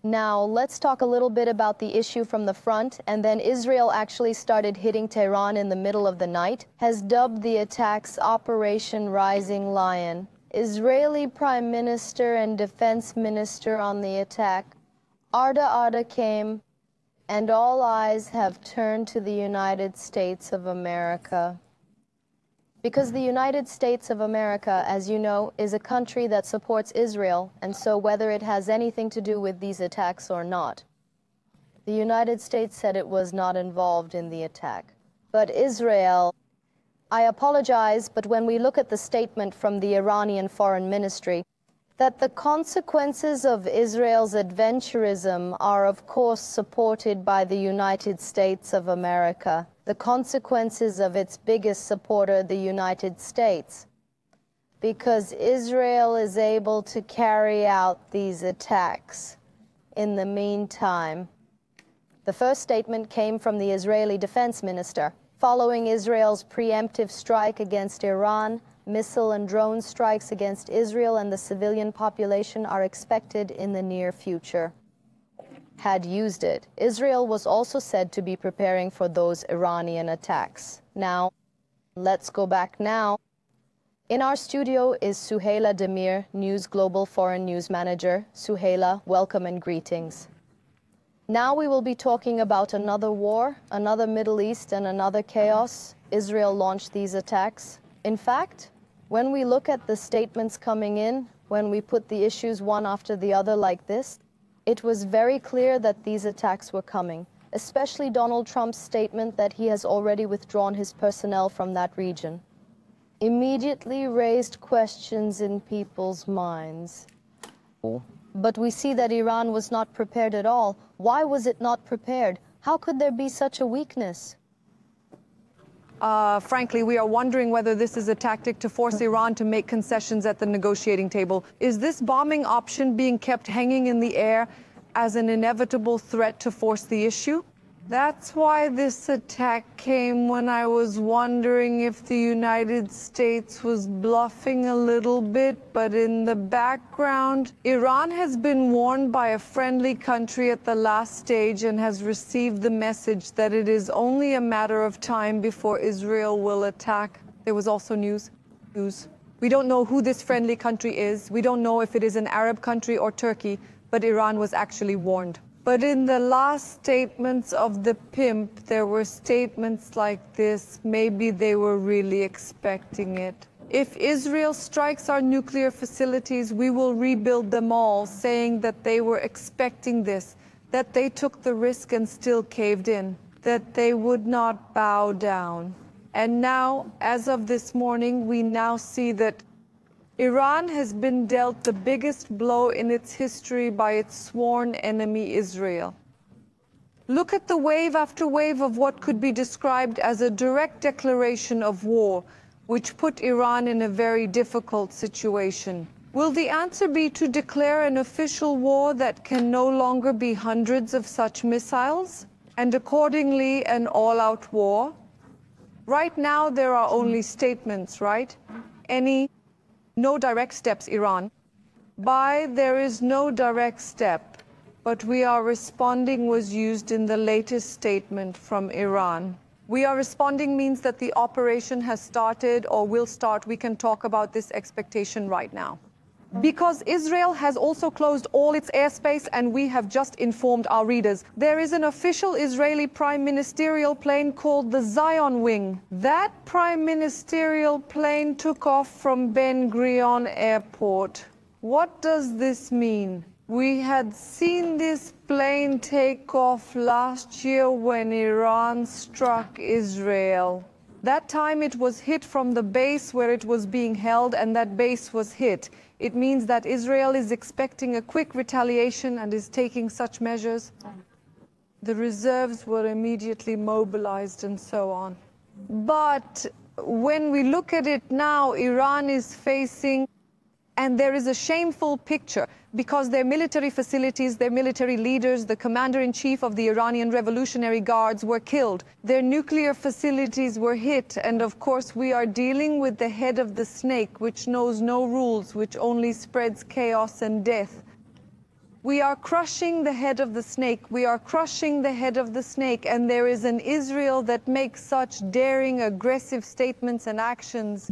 Now, let's talk a little bit about the issue from the front, and then Israel actually started hitting Tehran in the middle of the night, has dubbed the attacks Operation Rising Lion. Israeli Prime Minister and Defense Minister on the attack. Arda came, and all eyes have turned to the United States of America. Because the United States of America, as you know, is a country that supports Israel, and so whether it has anything to do with these attacks or not, the United States said it was not involved in the attack. But Israel, I apologize, but when we look at the statement from the Iranian Foreign Ministry, that the consequences of Israel's adventurism are of course supported by the United States of America, the consequences of its biggest supporter, the United States, because Israel is able to carry out these attacks. In the meantime, the first statement came from the Israeli Defense Minister. Following Israel's preemptive strike against Iran, missile and drone strikes against Israel and the civilian population are expected in the near future. Had used it. Israel was also said to be preparing for those Iranian attacks. Now, let's go back now. In our studio is Suhaila Demir, News Global Foreign News Manager. Suhaila, welcome and greetings. Now we will be talking about another war, another Middle East and another chaos. Israel launched these attacks. In fact, when we look at the statements coming in, when we put the issues one after the other like this, it was very clear that these attacks were coming, especially Donald Trump's statement that he has already withdrawn his personnel from that region. Immediately raised questions in people's minds. But we see that Iran was not prepared at all. Why was it not prepared? How could there be such a weakness? Frankly, we are wondering whether this is a tactic to force Iran to make concessions at the negotiating table. Is this bombing option being kept hanging in the air as an inevitable threat to force the issue? That's why this attack came when I was wondering if the United States was bluffing a little bit, but in the background, Iran has been warned by a friendly country at the last stage and has received the message that it is only a matter of time before Israel will attack. There was also news. We don't know who this friendly country is. We don't know if it is an Arab country or Turkey, but Iran was actually warned. But in the last statements of the pimp, there were statements like this. Maybe they were really expecting it. If Israel strikes our nuclear facilities, we will rebuild them all, saying that they were expecting this, that they took the risk and still caved in, that they would not bow down. And now, as of this morning, we now see that Iran has been dealt the biggest blow in its history by its sworn enemy, Israel. Look at the wave after wave of what could be described as a direct declaration of war, which put Iran in a very difficult situation. Will the answer be to declare an official war that can no longer be hundreds of such missiles, and accordingly an all-out war? Right now there are only statements, right? No direct steps, Iran. There is no direct step, but we are responding was used in the latest statement from Iran. We are responding means that the operation has started or will start. We can talk about this expectation right now. Because Israel has also closed all its airspace, and we have just informed our readers. There is an official Israeli prime ministerial plane called the Zion Wing. That prime ministerial plane took off from Ben Gurion Airport. What does this mean? We had seen this plane take off last year when Iran struck Israel. That time it was hit from the base where it was being held, and that base was hit. It means that Israel is expecting a quick retaliation and is taking such measures. The reserves were immediately mobilized and so on. But when we look at it now, Iran is facing, and there is a shameful picture, because their military facilities, their military leaders, the commander-in-chief of the Iranian Revolutionary Guards were killed. Their nuclear facilities were hit, and of course we are dealing with the head of the snake, which knows no rules, which only spreads chaos and death. We are crushing the head of the snake. We are crushing the head of the snake. And there is an Israel that makes such daring, aggressive statements and actions.